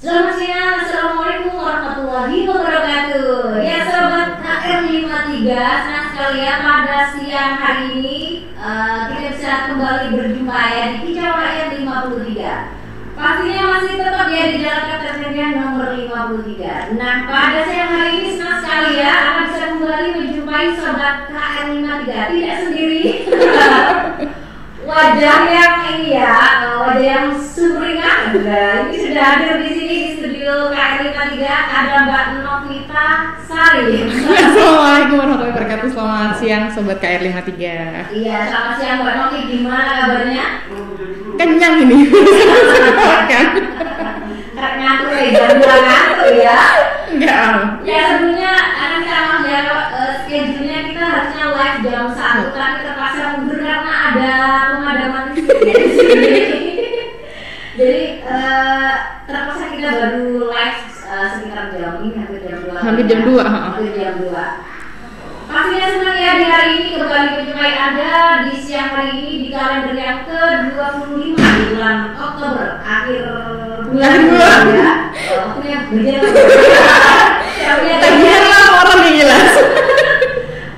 Selamat siang, Assalamualaikum warahmatullahi wabarakatuh. Ya sobat HR53, senang sekali ya pada siang hari ini kita bisa kembali berjumpa ya di Kicau Rakyat 53. Pastinya masih tetap ya di Jalan Kertajatian nomor 53. Nah pada siang hari ini senang sekali ya akan bisa kembali menjumpai sobat HR53 tidak sendiri. Wajah yang ini ya, wajah yang sumringah. Ini sudah hadir di sini di studio KR53 ada Mbak Novita Sari. Assalamualaikum warahmatullahi wabarakatuh. Selamat siang sobat KR53. Iya, selamat siang Mbak Novi. Gimana kabarnya? Kenyang ini. Kan? Ngantuk ya, jam ngantuk ya. Enggak. Ya sebelumnya akan kita maaf ya schedule-nya kita harusnya live jam 1 tapi terpaksa mundur karena ada pemadaman listrik di sini. Jadi terpaksa kita baru live sekitar jam ini hampir jam 2. Hampir jam 2. Hampir jam 2. Pastinya senang ya di hari ini kembali menjumpai Anda di siang hari ini di kalender yang ke-25 di bulan Oktober akhir bulan ya. Waktunya berjalan. Tagihan laporan nih jelas.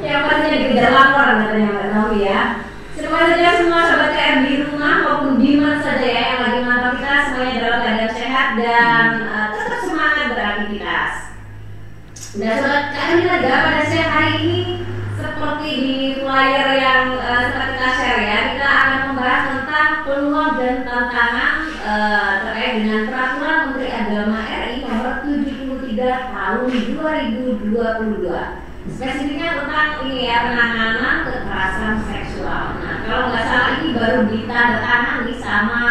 Yang pastinya dikejar laporan katanya Mbak Novi ya. Semoga saja semua sobat KR di rumah maupun di mana saja ya yang lagi mantau kita semuanya dalam keadaan sehat dan tetap semangat beraktivitas. Nah sobat KR pada siang hari ini seperti di flyer yang sempat kita share ya, kita akan membahas tentang peluang dan tantangan terkait dengan peraturan Menteri Agama RI nomor 73 tahun 2022. Spesifiknya tentang ini ya, penanganan kekerasan seksual. Nah kalau nggak salah ini baru ditandatangani sama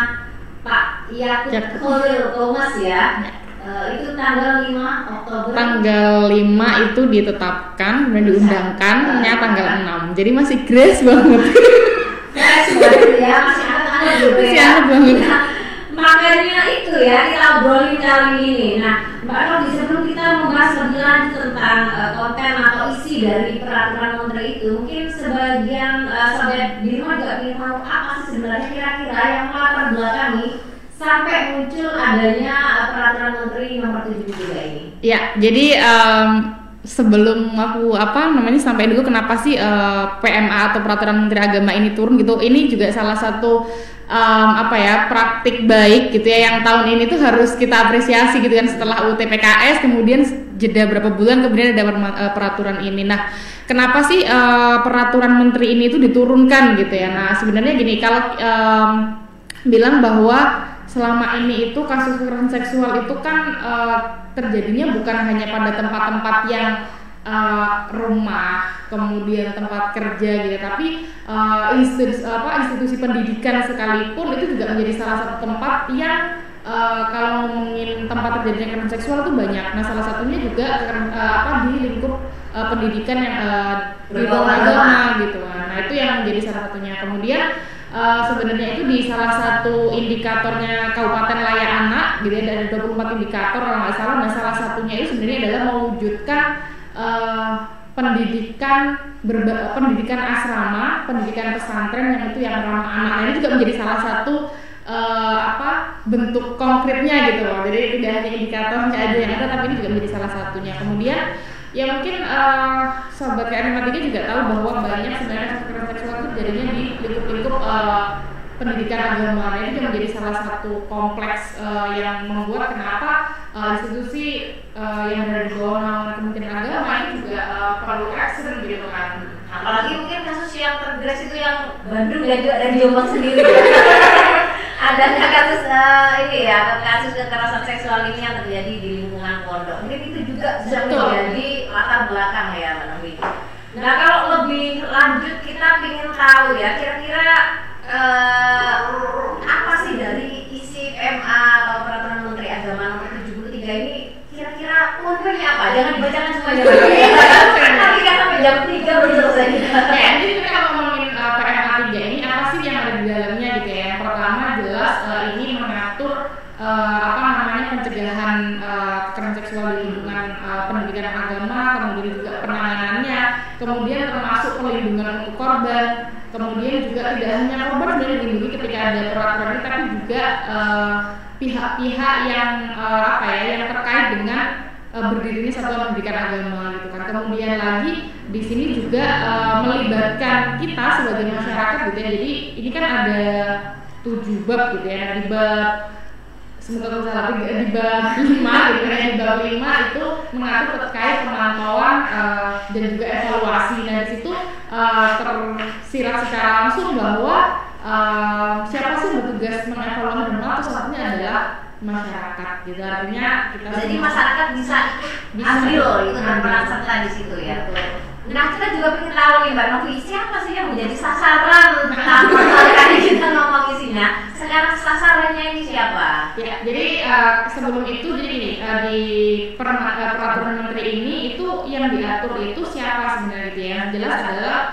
Pak Yakut Khalil Thomas ya. Itu tanggal 5 Oktober. Tanggal 5 itu ditetapkan dan diundangkan tanggal 6. Jadi masih grace banget. Grace banget ya, masih hangat juga ya. Masih hangat banget. Nah, makanya itu ya kita obrolin kali ini. Nah, Mbak Robi sebelum kita membahas lebih lanjut tentang konten atau isi dari peraturan menteri itu, mungkin sebagian sobat di rumah juga ingin tahu apa sih sebenarnya kira-kira yang melatar belakangi sampai muncul adanya peraturan menteri nomor 73 ini. Ya, jadi sebelum aku sampai dulu kenapa sih PMA atau peraturan menteri agama ini turun gitu. Ini juga salah satu praktik baik gitu ya yang tahun ini tuh harus kita apresiasi gitu kan, setelah UTPKS kemudian jeda berapa bulan kemudian ada peraturan ini. Nah, kenapa sih peraturan menteri ini tuh diturunkan gitu ya. Nah, sebenarnya gini, kalau bilang bahwa selama ini itu kasus kekerasan seksual itu kan terjadinya bukan hanya pada tempat-tempat yang rumah, kemudian tempat kerja gitu, tapi institusi pendidikan sekalipun itu juga menjadi salah satu tempat yang kalau ngomongin tempat terjadinya kekerasan seksual itu banyak. Nah, salah satunya juga di lingkup pendidikan yang beragama gitu. Nah, itu yang menjadi salah satunya. Kemudian sebenarnya itu di salah satu indikatornya Kabupaten Laya Anak gitu ya, ada 24 indikator kalau nggak salah. Nah, salah satunya itu sebenarnya adalah mewujudkan pendidikan asrama, pendidikan pesantren yang itu yang ramah anak. Nah, ini juga menjadi salah satu bentuk konkretnya gitu loh. Jadi tidak hanya indikatornya aja yang ada, tapi ini juga menjadi salah satunya. Kemudian ya mungkin sobat KR53 juga tahu bahwa banyak sebenarnya kekerasan seksual itu jadinya di lingkup-lingkup pendidikan agama. Ini juga menjadi salah satu kompleks yang membuat kenapa institusi yang ada di bawah naungan Kementerian Agama ini juga perlu action gitu kan. Apalagi mungkin kasus yang tergres itu yang Bandung dan juga dari Jombang sendiri. Adanya kasus kasus kekerasan seksual ini yang terjadi di lingkungan pondok. Mungkin itu juga bisa menjadi latar belakang ya Mbak Novi. Nah kalau lebih lanjut kita ingin tahu ya kira-kira apa sih dari isi PMA atau peraturan Menteri Agama nomor 73 ini, kira-kira poin-poinnya apa? Jangan dibacakan semua, jangan. Nanti kan sampai jam 3 belum selesai. Ya, jadi agama, kemudian juga penanganannya, kemudian termasuk perlindungan untuk korban, kemudian juga tidak hanya korban sebenarnya dilindungi ketika ada peraturan ini, tapi juga pihak-pihak yang yang terkait dengan berdirinya satuan pendidikan agama gitu kan. Kemudian lagi di sini juga melibatkan kita sebagai masyarakat gitu ya. Jadi ini kan ada 7 bab gitu ya. Di bab semoga salah di bab 5 gitu ya. Di bab 5 itu mengatur terkait pemantauan dan juga evaluasi. Nah di situ tersirat secara langsung bahwa siapa sih bertugas mengevaluasi dan memantau, salah satunya adalah masyarakat gitu. Artinya kita jadi masyarakat bisa ambil itu dan peran serta di situ ya. Nah kita juga ingin tahu nih Mbak Novi, siapa sih yang menjadi sasaran kali kita ngomong isinya? Sekarang sasarannya ini siapa? Ya, jadi sebelum itu jadi gini, di peraturan menteri ini itu yang diatur itu siapa sebenarnya gitu ya. Yang jelas adalah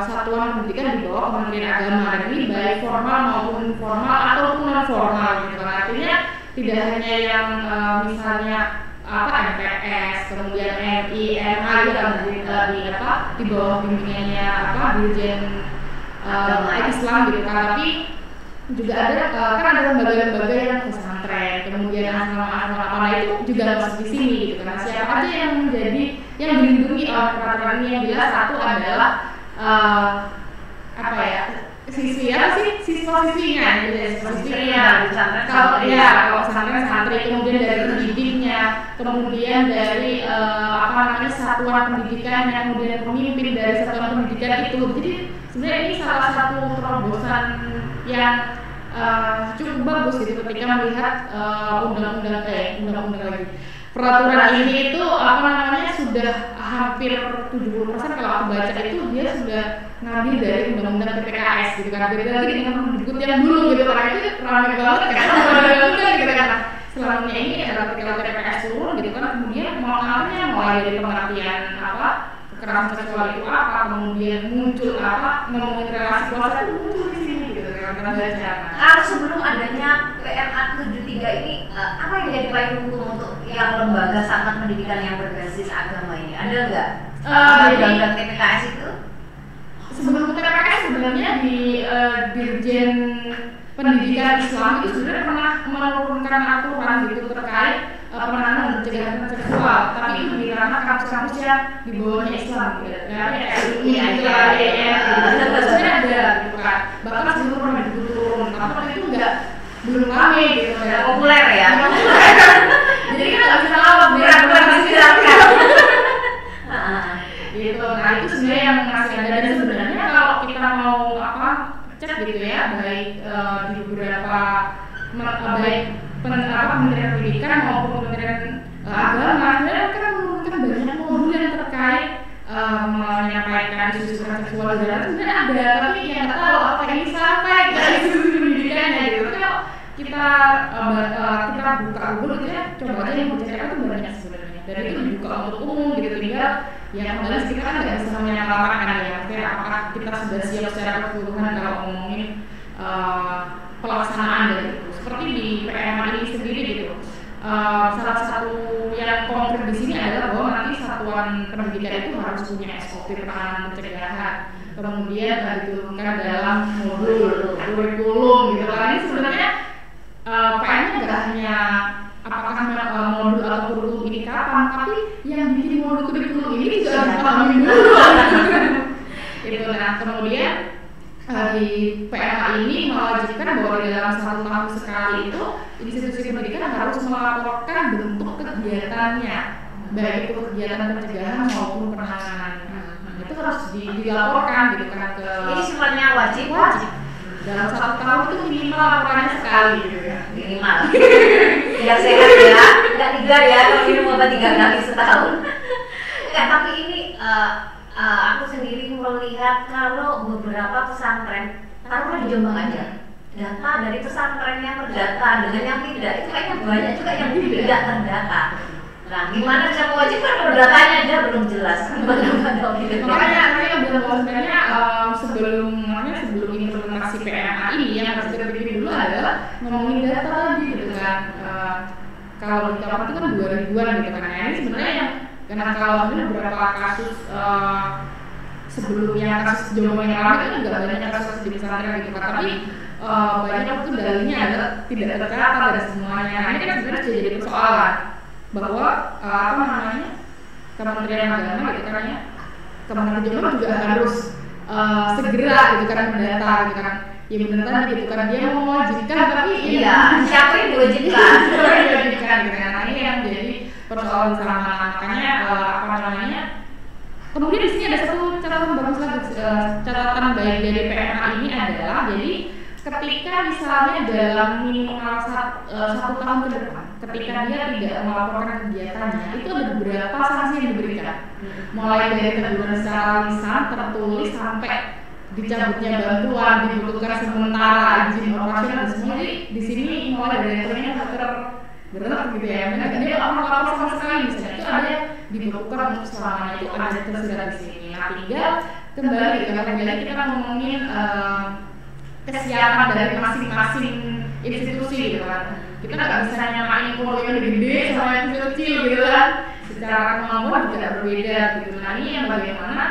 satuan pendidikan di bawah Kementerian Agama, dan ini baik formal maupun informal ataupun non formal gitu. Artinya tidak hanya yang misalnya MPS, kemudian MI, MA di bawah bimbingannya Dirjen Islam gitu kan, tapi juga ada kan ada lembaga-lembaga yang pesantren, kemudian asrama-asrama apa itu juga masuk di sini gitu kan. Siapa aja yang menjadi yang dilindungi oleh peraturan ini? Yang jelas satu adalah siswa-siswinya kalau pesantren santri, kemudian dari pendidiknya, kemudian dari satuan pendidikan yang kemudian pemimpin dari satuan pendidikan itu. Jadi sebenarnya ini salah satu terobosan yang cukup bagus gitu ketika melihat peraturan ini itu sudah hampir 70% kalau aku baca itu dia sudah ngambil dari undang-undang PPKS gitu kan. Beda lagi dengan Mendikbud yang dulu gitu kan, itu ramai banget kan gitu kan. Selanjutnya ini adalah ketika PPKS turun gitu kan, kemudian mulai dari pengertian kekerasan seksual itu apa, kemudian muncul ngomongin relasi kuasa itu muncul di sini gitu kan. Kalau sebelum adanya PMA 73 ini apa yang jadi payung hukum untuk yang lembaga satuan pendidikan yang berbasis agama ini? Ada nggak? Undang-undang PPKS itu? Sebelum PPKS sebenarnya di Dirjen Pendidikan Islam itu sebenarnya pernah menurunkan aturan gitu terkait penanganan pencegahan seksual, tapi itu di ranah kampus-kampus yang di bawahnya Islam gitu. Sebenarnya ada gitu kan. Bahkan sebelum pernah diturun, tapi itu belum rame gitu ya. Populer ya. Jadi kita nggak bisa lawan berat disilakan. Gitu. Nah itu sebenarnya yang masih ada, dan sebenarnya kalau kita mau cek gitu ya, baik di beberapa Kementerian Pendidikan maupun Kementerian Agama, sebenarnya kan menurunkan banyak modul yang terkait menyampaikan isu seksual dan sebenarnya ada, tapi yang nggak tahu apa yang disampaikan dari isu pendidikannya gitu. Tapi kalau kita buka Google gitu ya, coba aja yang bercerita itu banyak sebenarnya, dan itu dibuka untuk umum gitu. Tinggal yang kembali kita kan nggak bisa menyamakan ya, apakah kita sudah siap secara keseluruhan kalau ngomongin pelaksanaan dari itu. Seperti di PMA ini sendiri gitu. Salah satu yang konkret di sini adalah bahwa nanti satuan pendidikan itu harus punya SOP penanganan pencegahan, kemudian diturunkan dalam modul kurikulum gitu kan. Ini sebenarnya PR-nya nggak hanya apakah modul atau kurikulum ini kapan, tapi yang bikin modul kurikulum ini juga harus dipahami dulu. Gitu. Nah kemudian di PMA ini mewajibkan bahwa di dalam 1 tahun sekali itu institusi pendidikan harus melaporkan bentuk kegiatannya, baik itu kegiatan pencegahan maupun penanganan. Itu harus dilaporkan gitu kan ke. Ini sifatnya wajib. Dalam 1 tahun itu minimal laporannya sekali gitu ya. Minimal. Biar sehat ya, nggak 3 ya, kalau minum obat 3 kali setahun. Enggak, tapi ini aku sendiri melihat kalau beberapa pesantren, taruhlah di Jombang aja, data dari pesantren yang terdata dengan yang tidak itu kayaknya banyak juga yang tidak terdata. Nah, gimana bisa mewajibkan kalau datanya aja belum jelas? Makanya bilang bahwa sebenarnya sebelum implementasi PMA ini yang harus dipikir dulu adalah ngomongin data tadi gitu kan. Kalau di Jakarta itu kan 2000-an gitu kan. Nah, ini sebenarnya yang Karena kalau beberapa kasus sebelumnya kasus Jomo yang ramai kan juga banyak kasus di pesantren gitu kan, tapi banyak itu dalilnya adalah tidak tercatat dari semuanya. Nah, ini kan sebenarnya sudah jadi persoalan bahwa Kementerian Agama gitu kan ya, Kementerian Agama juga harus segera gitu kan mendata gitu kan, ya benar tadi gitu kan, dia mau mewajibkan tapi siapa yang diwajibkan gitu kan. Nah, ini yang jadi persoalan sama, makanya kemudian di sini ada satu catatan bagus lagi, catatan baik dari PMA ini adalah jadi ketika misalnya dalam minimal 1 tahun ke depan, ketika dia tidak melaporkan kegiatannya, itu ada beberapa sanksi yang diberikan, mulai dari teguran secara lisan, tertulis, sampai dicabutnya bantuan, dibutuhkan sementara izin operasional dan semua. Jadi di sini mulai dari levelnya berat gitu ya, dan dia lapor sama sekali misalnya itu ada dibekukan untuk selamanya, itu ada tersurat di sini. Nah, tinggal kembali kita ngomongin kesiapan dari masing-masing institusi gitu kan. Kita nggak bisa nyamain polo yang gede sama yang kecil gitu kan, secara kemampuan juga berbeda gitu. Nah, ini yang bagaimana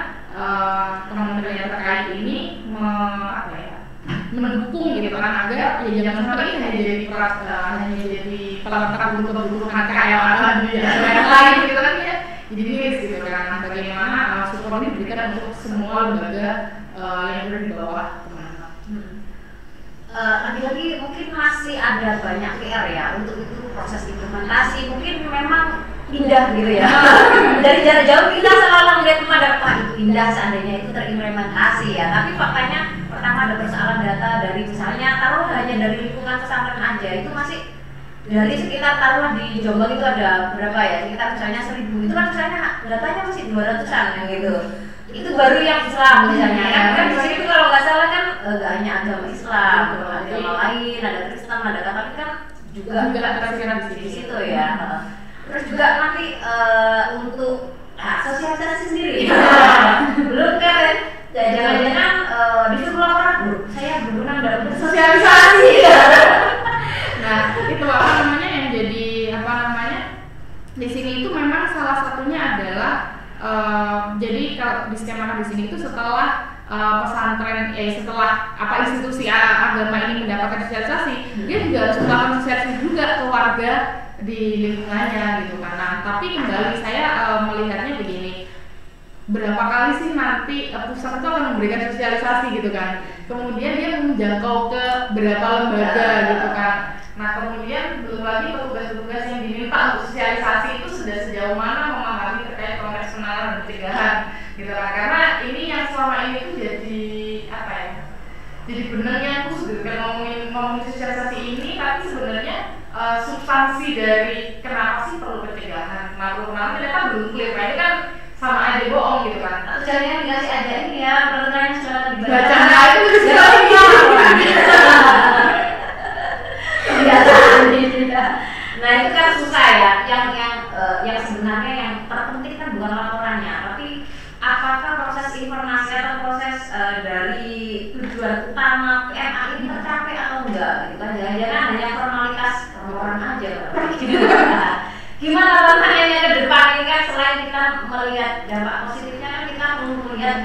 kementerian terkait ini mendukung gitu kan, agar ya jangan sampai ini hanya jadi pelengkap untuk kebutuhan keayaan di yang lain gitu kan ya, jadi miris gitu kan. Bagaimana support ini diberikan untuk semua lembaga yang berada di bawah Kementerian. Lagi-lagi mungkin masih ada banyak PR ya untuk itu, proses implementasi mungkin memang indah gitu ya. Dari jarak jauh kita selalu melihat pemandangan itu indah seandainya itu terimplementasi ya, tapi faktanya pertama ada persoalan data dari misalnya taruh hanya dari lingkungan pesantren aja, itu masih dari sekitar taruhlah di Jombang itu ada berapa ya, sekitar misalnya 1000, itu kan misalnya datanya masih 200-an ya gitu. Itu baru yang Islam misalnya kan di sini kalau nggak salah kan nggak hanya agama Islam, agama lain, ada Kristen, ada Katolik kan juga tersirat di situ ya. Terus juga nanti untuk sosialisasi sendiri belum kan, jangan-jangan disuruh laporan, saya berwenang dalam sosialisasi. Nah, itu yang jadi di sini itu memang salah satunya adalah jadi kalau di skema di sini itu setelah pesantren setelah institusi agama ini mendapatkan sosialisasi, dia juga harus melakukan sosialisasi juga ke warga di lingkungannya gitu kan. Nah, tapi kembali saya melihatnya begini, berapa kali sih nanti pusat itu akan memberikan sosialisasi gitu kan, kemudian dia menjangkau ke berapa lembaga gitu kan. Nah, kemudian belum lagi petugas-petugas yang diminta untuk sosialisasi itu sudah sejauh mana memahami terkait konteks penanganan dan pencegahan gitu kan. Karena ini yang selama ini tuh jadi jadi benarnya tuh sebenarnya ngomongin sosialisasi ini, tapi sebenarnya substansi dari kenapa sih perlu pencegahan, kenapa ternyata belum clear. Nah, ini kan sama aja bohong gitu kan. Jangan dikasih aja ini ya, peraturannya sudah dibaca. Nah, itu kebiasaan juga. Nah, itu kan susah ya. Yang sebenarnya yang terpenting kan bukan laporannya, tapi apakah proses informasi atau proses dari tujuan utama PMA ini tercapai atau enggak gitu kan. Jangan-jangan hanya formalitas laporan aja. Gimana tantangannya ke depan ini kan, selain kita melihat dampak positifnya kan kita perlu melihat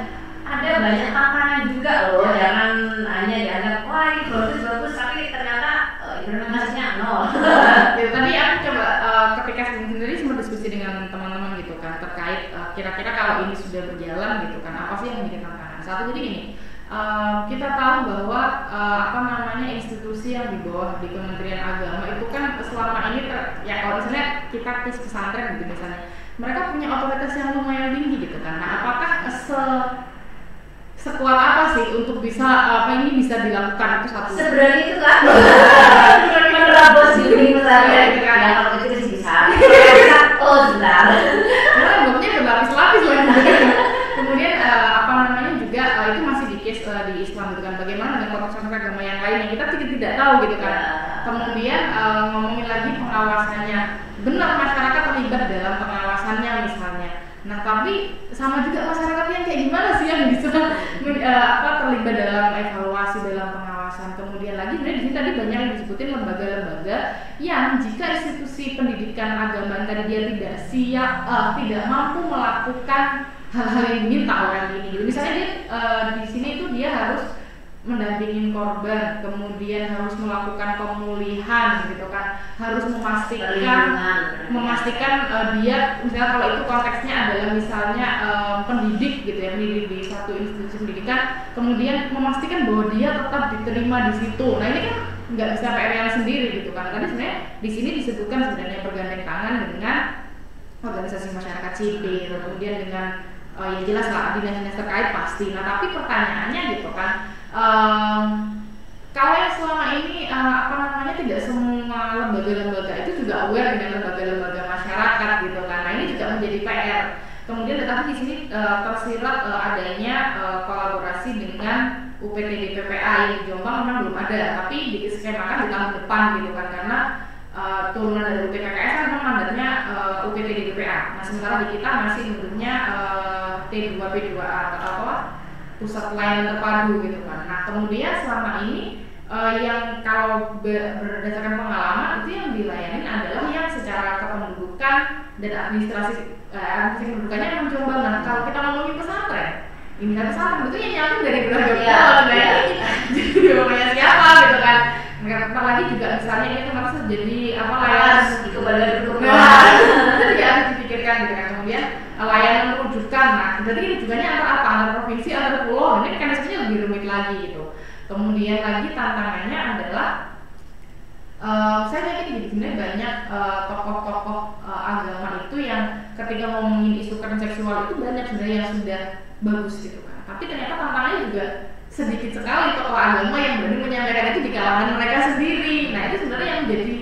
ada banyak tantangan juga loh. Jangan hanya dianggap wah ini bagus tapi ternyata implementasinya nol. Tadi aku coba ketika sendiri sempat diskusi dengan teman-teman gitu kan terkait kira-kira kalau ini sudah berjalan gitu kan apa sih yang menjadi tantangan. Satu, jadi gini, kita tahu bahwa institusi yang di bawah di Kementerian Agama itu kan selama ini ya kalau misalnya kita ke pesantren gitu misalnya, mereka punya otoritas yang lumayan tinggi gitu kan. Nah, apakah sekuat apa sih untuk bisa ini bisa dilakukan? Itu satu. Sebenarnya itu kan menerabos diri misalnya gitu kan. Ya kalau itu sih bisa. Oh, sebentar. Karena bentuknya berlapis-lapis lagi. Kemudian juga itu masih di case di Islam gitu kan. Bagaimana dengan konteks agama yang lain yang kita tidak tahu gitu kan. Kemudian ngomongin lagi pengawasannya. Benar, masyarakat terlibat dalam pengawasannya misalnya. Nah, tapi sama juga masyarakat yang kayak gimana sih yang bisa terlibat dalam evaluasi, dalam pengawasan pengawasan. Kemudian lagi sebenarnya di sini tadi banyak yang disebutin lembaga-lembaga yang jika institusi pendidikan agama tadi dia tidak siap, tidak mampu melakukan hal-hal yang diminta orang ini. Gitu. Misalnya dia di sini itu dia harus mendampingin korban, kemudian harus melakukan pemulihan gitu kan, harus memastikan dia misalnya kalau itu konteksnya adalah misalnya pendidik gitu ya, pendidik di satu institusi pendidikan, kemudian memastikan bahwa dia tetap diterima di situ. Nah ini kan nggak bisa PR sendiri gitu kan. Tadi sebenarnya di sini disebutkan sebenarnya bergandeng tangan dengan organisasi masyarakat sipil, kemudian dengan ya jelas lah dinas-dinas terkait pasti. Nah tapi pertanyaannya gitu kan. Kalau yang selama ini tidak semua lembaga-lembaga itu juga aware dengan lembaga-lembaga masyarakat gitu kan. Nah ini juga menjadi PR. Kemudian tetapi di sini tersirat adanya kolaborasi dengan UPTD PPA yang di Jombang memang belum ada, tapi diskemakan di tahun depan gitu kan, karena turunan dari UTPKS kan memang mandatnya UPTD PPA. Nah sementara di kita masih bentuknya T2P2A atau pusat pelayanan terpadu gitu kan. Nah kemudian selama ini yang kalau berdasarkan pengalaman itu yang dilayani adalah yang secara kependudukan dan administrasi kependudukannya memang Jombang. Nah kalau kita ngomongin pesantren, ini kan pesantren itu yang nyatu dari beragam pulau, jadi namanya siapa gitu kan. Apalagi juga misalnya ini termasuk jadi layanan itu badan itu juga harus dipikirkan gitu kan. Kemudian layanan rujukan, nah berarti ini rujukannya antara provinsi, antara pulau, ini mekanismenya lebih rumit lagi gitu. Kemudian lagi tantangannya adalah saya yakin di sini banyak tokoh-tokoh agama itu yang ketika ngomongin isu kekerasan seksual itu banyak sebenarnya yang sudah bagus gitu kan. Tapi ternyata tantangannya juga sedikit sekali tokoh agama yang berani menyampaikan itu di kalangan mereka sendiri. Nah itu sebenarnya yang menjadi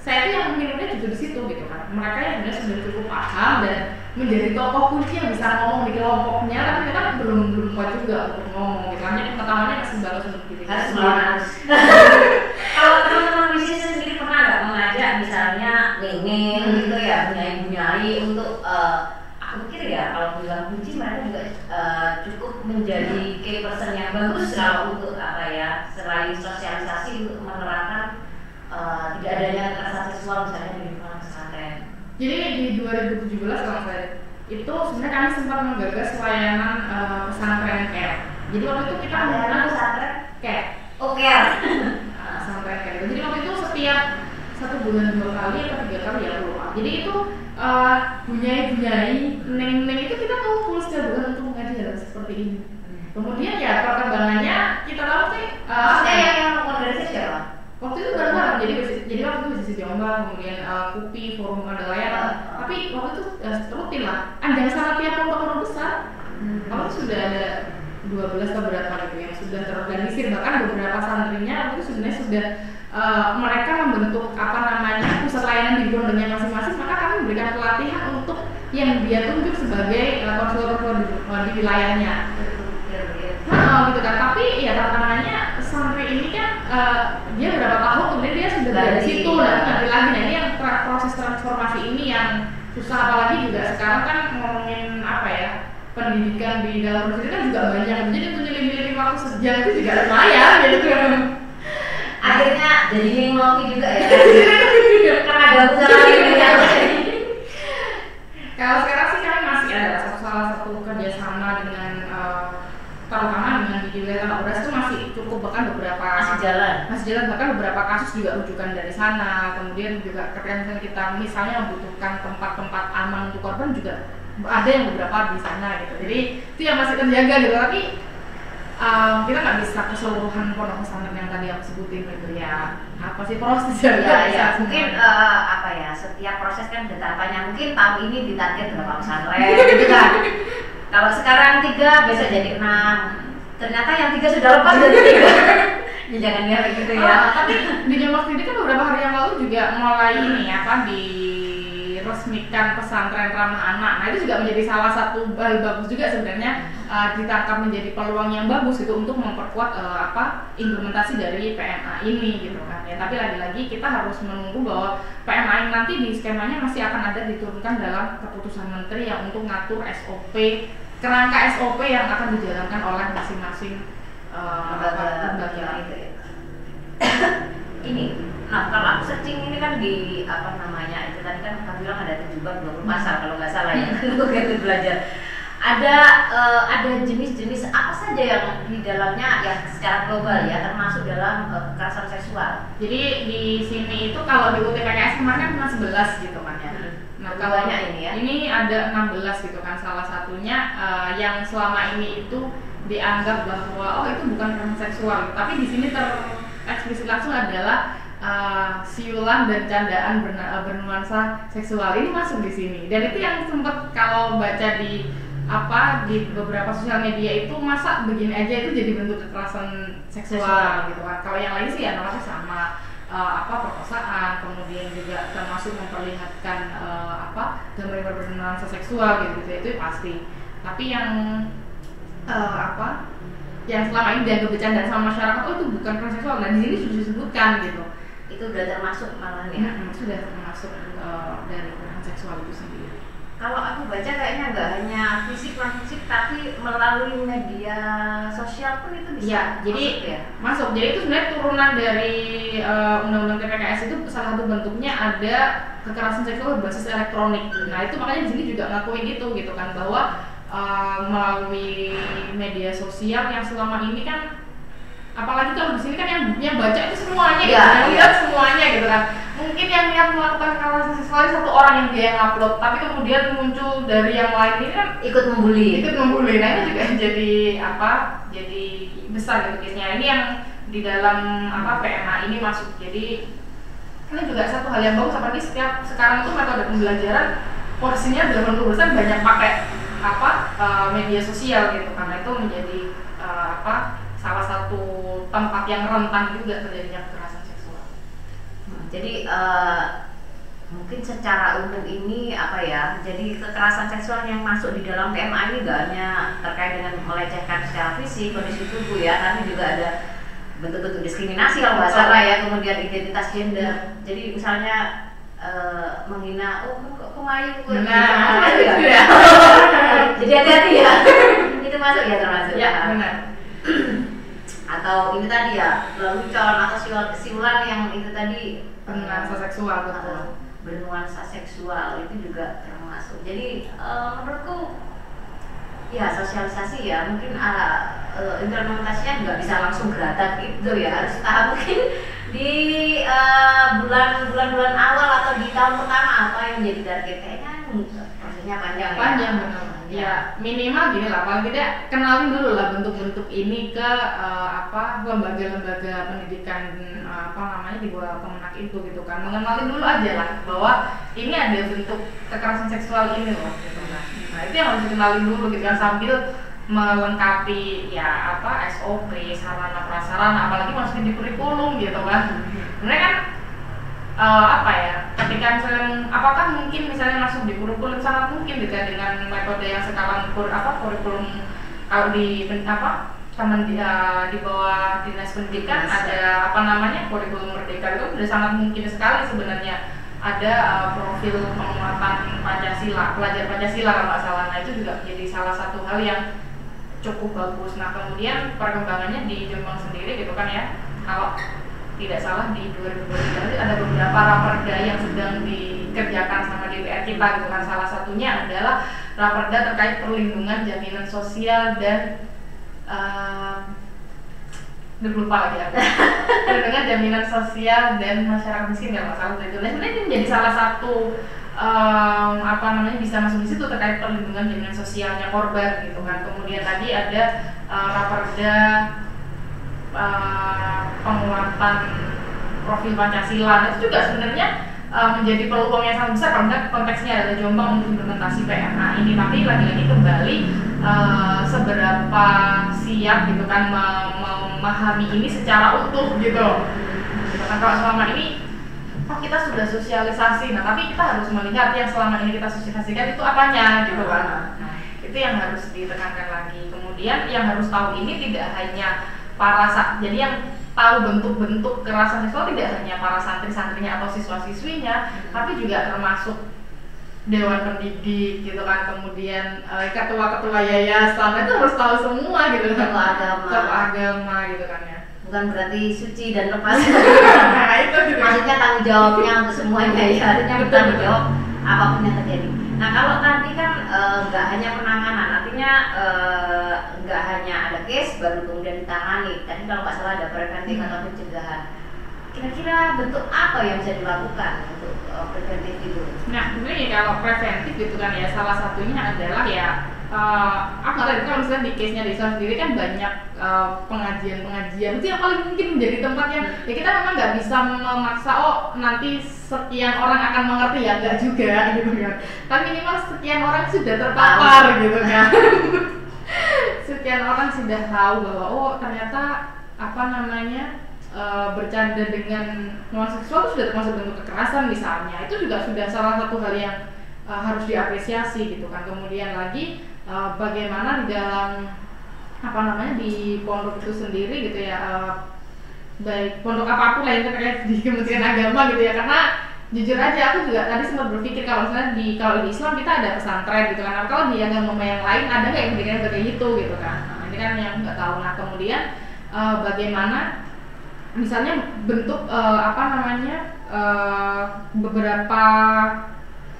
saya itu yang menginginkan juga di situ gitu kan. Mereka yang sebenarnya sudah cukup paham dan menjadi tokoh kunci yang bisa ngomong di kelompoknya, tapi mereka belum kuat juga untuk ngomong gitu. Hanya pengetahuannya masih bagus untuk diri. Harus. Kalau teman-teman bisnis sendiri pernah nggak mengajak misalnya Nengeng gitu ya, bunyai untuk aku pikir ya kalau bilang kunci mereka juga cukup menjadi key person yang bagus kalau untuk selain sosialisasi untuk menerapkan tidak adanya kekerasan seksual misalnya di lingkungan pesantren. Jadi di 2017 kalau saya itu sebenarnya kami sempat menggagas layanan pesantren care. Jadi waktu itu kita menggunakan pesantren care. Pesantren care. Jadi waktu itu setiap 1 bulan 2 kali atau 3 kali ya lupa. Jadi itu bunyai neng itu kita ngumpul setiap bulan untuk mengaji hal seperti ini. Kemudian ya perkembangannya kita tahu sih yang organisasi siapa? Waktu itu bareng-bareng, jadi waktu itu bisnis Jombang, kemudian KUPI, Forum Ngadalayan, tapi waktu itu rutin lah. Anjang sama tiap pondok besar, waktu itu sudah ada 12 atau berapa gitu yang sudah terorganisir, bahkan beberapa santrinya waktu itu sebenarnya sudah mereka membentuk pusat layanan di pondoknya masing-masing, maka kami memberikan pelatihan untuk yang dia tunjuk sebagai konselor di wilayahnya. Gitu kan, tapi ya tantangannya santri ini kan dia berapa tahun kemudian dia sudah dari situ dan ngerti lagi. Nah ini yang proses transformasi ini yang susah, apalagi juga sekarang kan ngomongin pendidikan di dalam proses kan juga banyak, jadi untuk nyelip-nyelipin waktu sejam itu juga lumayan gitu. Akhirnya jadi ngopi juga ya karena gabung sama Kalau sekarang sih kami masih ada salah satu kerjasama dengan terutama dengan di wilayah Tanah Uras itu masih cukup, bahkan beberapa masih jalan bahkan beberapa kasus juga rujukan dari sana. Kemudian juga ketika kita misalnya membutuhkan tempat-tempat aman untuk korban juga ada yang beberapa di sana gitu. Jadi itu yang masih terjaga gitu, tapi kita nggak bisa keseluruhan pondok pesantren yang tadi aku sebutin gitu ya. Apa sih prosesnya? Ya mungkin setiap proses kan ada tahapannya. Mungkin tahun ini ditarget berapa pesantren gitu kan. Kalau sekarang 3, besok jadi 6. Ternyata yang 3 sudah lepas jadi 3. Ya jangan kayak gitu ya. Tapi di Jombang sendiri kan beberapa hari yang lalu juga mulai diresmikan pesantren ramah anak. Nah itu juga menjadi salah satu hal bagus juga sebenarnya, ditangkap menjadi peluang yang bagus itu untuk memperkuat implementasi dari PMA ini gitu kan ya. Tapi lagi-lagi kita harus menunggu bahwa PMA ini nanti di skemanya masih akan ada diturunkan dalam keputusan menteri yang untuk ngatur SOP, kerangka SOP yang akan dijalankan oleh masing-masing lembaga itu ya. ini. Nah, kalau aku searching ini kan di apa namanya itu tadi kan kamu bilang ada 7 bab 20 pasal kalau nggak salah ya. Aku belajar. Ada jenis-jenis apa saja yang di dalamnya yang secara global ya, termasuk dalam kekerasan seksual. Jadi di sini itu kalau di UTPKS kemarin kan cuma 11 gitu kan ya. Nah, kalau banyak ini ya. Ini ada 16 gitu kan, salah satunya yang selama ini itu dianggap bahwa itu bukan kekerasan seksual, tapi di sini tereksplisit langsung adalah siulan dan candaan bernuansa seksual. Ini masuk di sini. Dan itu yang sempat kalau baca di beberapa sosial media itu, masa begini aja itu jadi bentuk kekerasan seksual gitu kan. Kalau yang lain sih ya namanya sama perkosaan, kemudian juga termasuk memperlihatkan gambar-gambar bernuansa seksual gitu itu pasti. Tapi yang yang selama ini dianggap bercandaan sama masyarakat itu bukan kekerasan seksual. Nah, di sini sudah disebutkan gitu. Itu udah termasuk malah ya. Sudah termasuk dari kekerasan seksual itu sendiri. Kalau aku baca kayaknya nggak hanya fisik non fisik, tapi melalui media sosial pun itu bisa. Ya, jadi masuk. Jadi itu sebenarnya turunan dari undang-undang TPKS itu, salah satu bentuknya ada kekerasan seksual berbasis elektronik. Nah, itu makanya di sini juga ngakuin itu gitu kan, bahwa melalui media sosial yang selama ini kan, apalagi kalau di sini kan yang baca itu semuanya gitu, yang lihat semuanya gitu kan. Mungkin yang melakukan kekerasan seksual satu orang yang dia upload, tapi kemudian muncul dari yang lain ini kan ikut membuli. Nah, ini juga jadi besar gitu case-nya. Ini yang di dalam PMA ini masuk. Jadi ini juga satu hal yang bagus, apalagi sekarang itu metode pembelajaran porsinya 80% banyak pakai media sosial gitu, karena itu menjadi salah satu tempat yang rentan juga terjadinya kekerasan seksual. Jadi mungkin secara umum ini jadi kekerasan seksual yang masuk di dalam PMA ini gak hanya terkait dengan melecehkan secara fisik, kondisi tubuh ya, tapi juga ada bentuk-bentuk diskriminasi kalau nggak salah ya, kemudian identitas gender. Jadi misalnya menghina, kok ngayu ya. Jadi hati-hati ya. Itu masuk ya, termasuk ya. Benar. Atau ini tadi ya, lelucon atau siulan yang itu tadi bernuansa seksual, betul. Bernuansa seksual itu juga termasuk. Jadi menurutku ya sosialisasi ya, mungkin implementasinya nggak bisa langsung geratak gitu ya, harus tahap mungkin di bulan-bulan awal atau di tahun pertama apa yang menjadi target. Kayaknya prosesnya panjang benar. Ya minimal gini lah, paling tidak kenalin dulu lah bentuk-bentuk ini ke lembaga-lembaga pendidikan di bawah Kemenak itu gitu kan. Mengenalin dulu aja lah bahwa ini ada bentuk kekerasan seksual ini loh gitu kan. Nah, itu yang harus dikenalin dulu gitu kan, sambil melengkapi SOP, sarana prasarana, apalagi masukin di kurikulum gitu kan. Sebenarnya kan ketika misalnya apakah mungkin misalnya masuk di kurikulum, sangat mungkin gitu ya, dengan metode yang sekarang kurikulum kalau di di bawah Dinas Pendidikan ada kurikulum merdeka, itu sudah sangat mungkin sekali sebenarnya ada profil penguatan Pancasila, pelajar Pancasila kalau nggak salah. Nah, itu juga jadi salah satu hal yang cukup bagus. Nah, kemudian perkembangannya di Jombang sendiri gitu kan ya, kalau tidak salah di 2023 ada beberapa raperda yang sedang dikerjakan sama DPR kita gitu kan. Salah satunya adalah raperda terkait perlindungan jaminan sosial dan lupa lagi aku. Perlindungan jaminan sosial dan masyarakat miskin nggak masalah itu. Nah, sebenarnya ini menjadi salah satu bisa masuk di situ terkait perlindungan jaminan sosialnya korban gitu kan. Kemudian tadi ada raperda penguatan profil Pancasila. Nah, itu juga sebenarnya menjadi peluang yang sangat besar karena konteksnya adalah Jombang untuk implementasi PMA ini. Tapi lagi-lagi kembali seberapa siap gitu kan memahami ini secara utuh gitu. Karena kalau selama ini kita sudah sosialisasi, nah tapi kita harus melihat yang selama ini kita sosialisasikan itu apanya gitu kan. Nah, itu yang harus ditekankan lagi. Kemudian yang harus tahu ini tidak hanya jadi yang tahu bentuk-bentuk kekerasan seksual tidak hanya para santri-santrinya atau siswa-siswinya, tapi juga termasuk dewan pendidik gitu kan, kemudian ketua-ketua yayasan itu harus tahu semua gitu kan, tokoh agama gitu kan ya. bukan berarti suci dan lepas. Maksudnya tanggung jawabnya untuk semuanya ya, artinya bertanggung jawab apapun yang terjadi. Nah kalau tadi kan nggak hanya penanganan, artinya nggak hanya ada case baru kemudian ditangani. Tadi kalau nggak salah ada preventif atau pencegahan. Kira-kira bentuk apa yang bisa dilakukan untuk preventif itu? Nah sebenarnya kalau preventif gitu kan ya, salah satunya adalah ya aku nggak tahu kalau misalnya di case-nya Desa sendiri kan banyak pengajian-pengajian itu yang paling mungkin menjadi tempat yang ya kita memang nggak bisa memaksa nanti sekian orang akan mengerti ya, nggak juga gitu kan, tapi minimal sekian orang sudah terpapar gitu kan. Sekian orang sudah tahu bahwa ternyata apa namanya bercanda dengan nuansa seksual itu sudah termasuk bentuk kekerasan misalnya, itu juga sudah salah satu hal yang harus diapresiasi gitu kan. Kemudian lagi bagaimana di dalam apa namanya di pondok itu sendiri gitu ya, baik pondok apapun lah yang terkait di Kementerian Agama gitu ya, karena jujur aja aku juga tadi sempat berpikir kalau misalnya kalau di Islam kita ada pesantren gitu kan, kalau di agama yang lain ada nggak yang pendidikan kayak gitu gitu kan. Nah, ini kan yang nggak tahu. Nah kemudian bagaimana misalnya bentuk apa namanya beberapa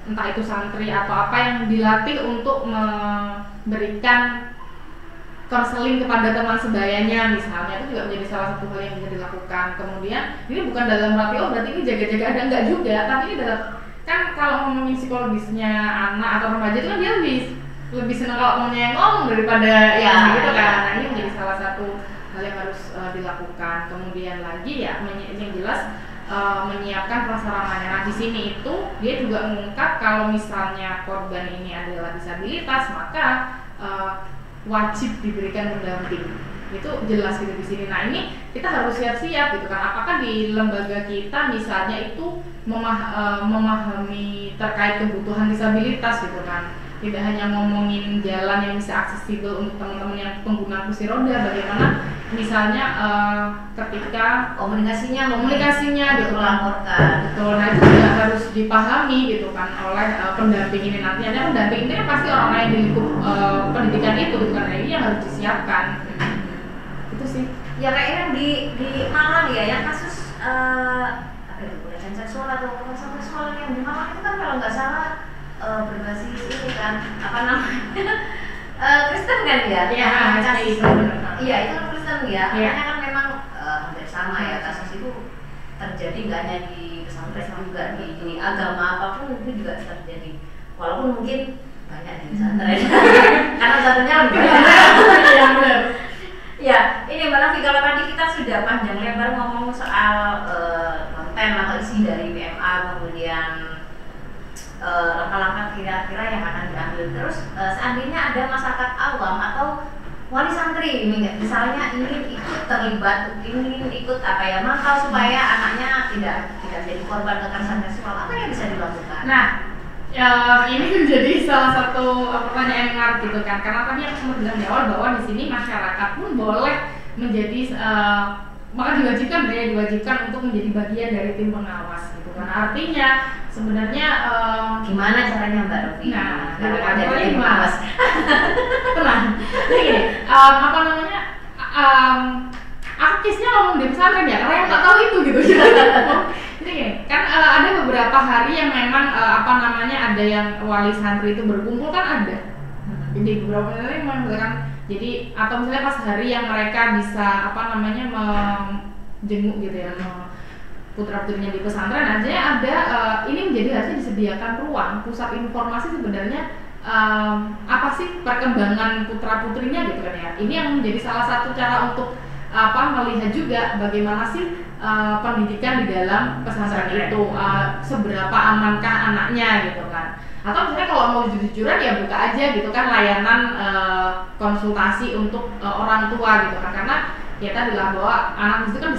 entah itu santri atau apa yang dilatih untuk memberikan konseling kepada teman sebayanya misalnya, itu juga menjadi salah satu hal yang bisa dilakukan. Kemudian ini bukan dalam arti berarti ini jaga-jaga ada, enggak juga, tapi ini dalam kan kalau ngomongin psikologisnya anak atau remaja itu kan dia lebih senang kalau ngomongnya yang ngomong daripada yang gitu kan. Nah ini menjadi salah satu hal yang harus dilakukan. Kemudian lagi ya yang jelas menyiapkan prasarananya. Nah di sini itu dia juga mengungkap kalau misalnya korban ini adalah disabilitas, maka wajib diberikan pendamping. Itu jelas gitu di sini. Nah ini kita harus siap-siap gitu kan. Apakah di lembaga kita misalnya itu memahami terkait kebutuhan disabilitas gitu kan. Tidak hanya ngomongin jalan yang bisa aksesibel untuk teman-teman yang pengguna kursi roda, bagaimana misalnya ketika komunikasinya melaporkan. Betul, nah itu juga harus dipahami gitu kan oleh pendamping ini nanti. Ada pendamping ini kan pasti orang lain di lingkup pendidikan itu gitu kan, ini yang harus disiapkan. Itu sih. Ya kayak yang di Malang ya, yang kasus apa itu pelecehan seksual atau kekerasan seksual yang di Malang itu kan kalau nggak salah berbasis itu kan apa namanya Kristen kan ya? Iya, iya itu kan Kristen ya. Karena kan memang hampir sama ya, kasus itu terjadi nggak hanya di pesantren juga di agama apapun itu juga terjadi. Walaupun mungkin banyak di pesantren karena satunya lebih banyak. Ya, ini Mbak Novi, kalau tadi kita sudah panjang lebar ngomong soal konten atau isi dari PMA, kemudian langkah-langkah kira-kira yang akan diambil. Terus seandainya ada masyarakat awam atau wali santri ini misalnya ingin ikut terlibat, ingin ikut apa ya mantau supaya anaknya tidak jadi korban kekerasan seksual, apa yang bisa dilakukan? Nah, ini menjadi salah satu pertanyaan yang menarik gitu kan, karena tadi aku sempat bilang di awal bahwa di sini masyarakat pun boleh menjadi maka diwajibkan untuk menjadi bagian dari tim pengawas gitu kan. Artinya sebenarnya gimana caranya Mbak Novi? Nah, jadi tim pengawas. Tenang. Jadi gini, apa namanya? Aku case-nya ngomong di pesantren ya, karena yang nggak tahu itu gitu. Jadi gini, kan ada beberapa hari yang memang apa namanya ada yang wali santri itu berkumpul kan ada. Jadi beberapa hari memang kan. Jadi atau misalnya pas hari yang mereka bisa apa namanya menjenguk gitu ya, putra putrinya di pesantren aja ada ini menjadi harusnya disediakan ruang pusat informasi sebenarnya apa sih perkembangan putra putrinya gitu kan ya. Ini yang menjadi salah satu cara untuk melihat juga bagaimana sih pendidikan di dalam pesantren itu, seberapa amankah anaknya gitu kan. Atau misalnya kalau mau jujur-jujuran ya buka aja gitu kan layanan konsultasi untuk orang tua gitu kan, karena ya tadi lah bahwa anak itu kan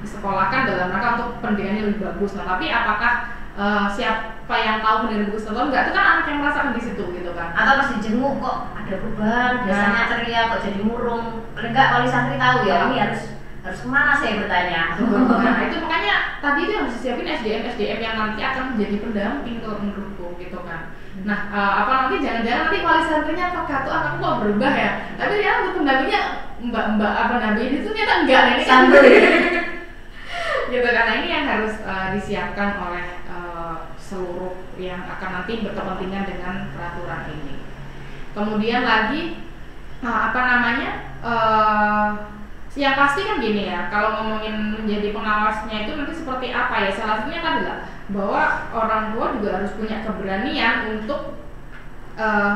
disekolahkan dalam rangka untuk pendidikannya lebih bagus. Nah tapi apakah siapa yang tahu pendidikan bagus atau enggak, itu kan anak yang merasakan di situ gitu kan. Atau pas dijenguk kok ada perubahan, biasanya ceria kok jadi murung, enggak wali santri tahu ya ini harus harus kemana saya bertanya? Nah itu makanya tadi itu harus disiapin SDM yang nanti akan menjadi pendamping kalau menurutku gitu kan. Nah apa nanti jangan-jangan nanti wali santrinya apakah tuh anakku kok berubah ya, tapi dia untuk pendampingnya mbak apa namanya itu ternyata enggak, nah ini santuy gitu karena ini yang harus disiapkan oleh seluruh yang akan nanti berkepentingan dengan peraturan ini. Kemudian lagi apa namanya yang pasti kan gini ya, kalau ngomongin menjadi pengawasnya itu nanti seperti apa ya, salah satunya kan adalah bahwa orang tua juga harus punya keberanian untuk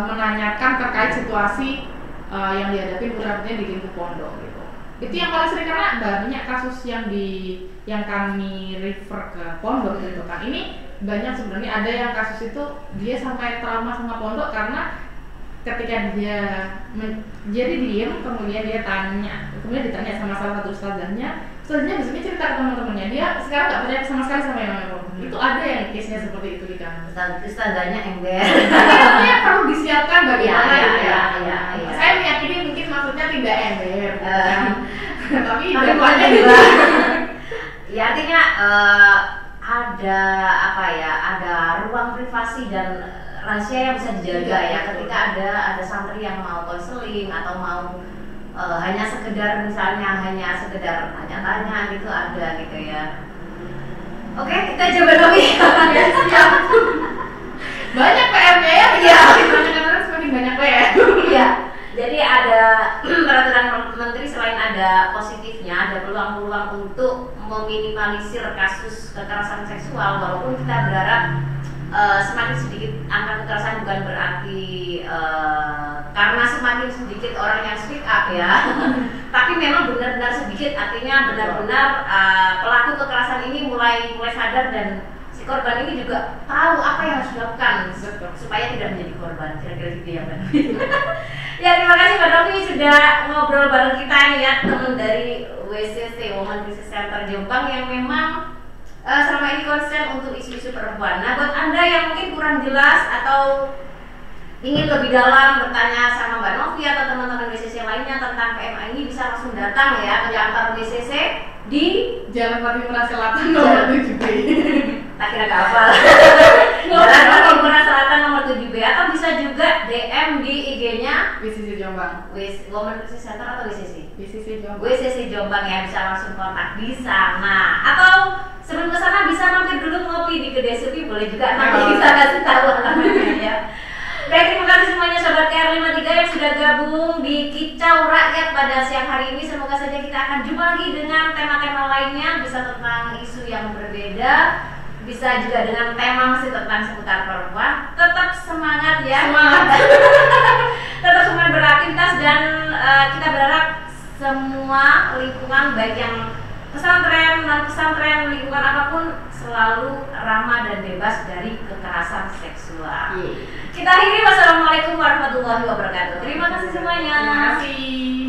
menanyakan terkait situasi yang dihadapi putra-putrinya di lingkup pondok gitu. Itu yang paling sering karena banyak kasus yang kami refer ke pondok gitu kan. Ini banyak sebenarnya, ada yang kasus itu dia sampai trauma sama pondok karena ketika dia jadi diem, kemudian dia ditanya sama salah satu ustazahnya biasanya cerita ke teman-temannya, dia sekarang nggak percaya sama sekali sama yang namanya pondok. Itu ada yang case-nya seperti itu di kampus. Ustazahnya ember. Ini perlu disiapkan bagaimana gitu ya. Ya. Saya meyakini mungkin maksudnya tidak ember, tapi banyak juga. Ya artinya ada apa ya, ada ruang privasi dan rahasia yang bisa dijaga ya ketika ada santri yang mau konseling atau mau hanya sekedar tanya-tanya gitu, ada gitu ya. Oke, kita coba dong ya. Siap. Banyak PR-nya ya. Iya. Semakin banyak PR. Iya. Jadi ada peraturan menteri, selain ada positifnya, ada peluang-peluang untuk meminimalisir kasus kekerasan seksual, walaupun kita berharap semakin sedikit angka kekerasan, bukan berarti karena semakin sedikit orang yang speak up ya. Tapi memang benar-benar sedikit, artinya benar-benar pelaku kekerasan ini mulai sadar dan si korban ini juga tahu apa yang harus dilakukan supaya tidak menjadi korban. Kira-kira gitu ya Mbak. Ya terima kasih Mbak Novi sudah ngobrol bareng kita nih ya, teman dari WCC Women Crisis Center Jombang yang memang selama ini konsen untuk isu-isu perempuan. Nah buat Anda yang mungkin kurang jelas atau ingin lebih dalam bertanya sama Mbak Novi atau teman-teman WCC lainnya tentang PMA ini, bisa langsung datang ya ke kantor WCC di Jalan Patimura Selatan nomor 7B. Tak kira kapal. Jalan Patimura Selatan nomor 7B, atau bisa juga DM di IG-nya WCC Jombang. Women Crisis Center atau WCC? WCC Jombang. WCC Jombang ya, bisa langsung kontak di sana. Atau sebelum ke sana bisa mampir dulu ngopi di Kedai Supi, boleh juga nanti bisa kasih tahu alamatnya ya. Baik, terima kasih semuanya Sobat KR53 yang sudah gabung di Kicau Rakyat pada siang hari ini. Semoga saja kita akan jumpa lagi dengan tema-tema lainnya, bisa tentang isu yang berbeda, bisa juga dengan tema masih tentang seputar perempuan. Tetap semangat ya. Semangat. Tetap semangat beraktivitas, dan kita berharap semua lingkungan, baik yang pesantren, non pesantren, lingkungan apapun, selalu ramah dan bebas dari kekerasan seksual. Kita akhiri, wassalamualaikum warahmatullahi wabarakatuh. Terima kasih semuanya. Terima kasih.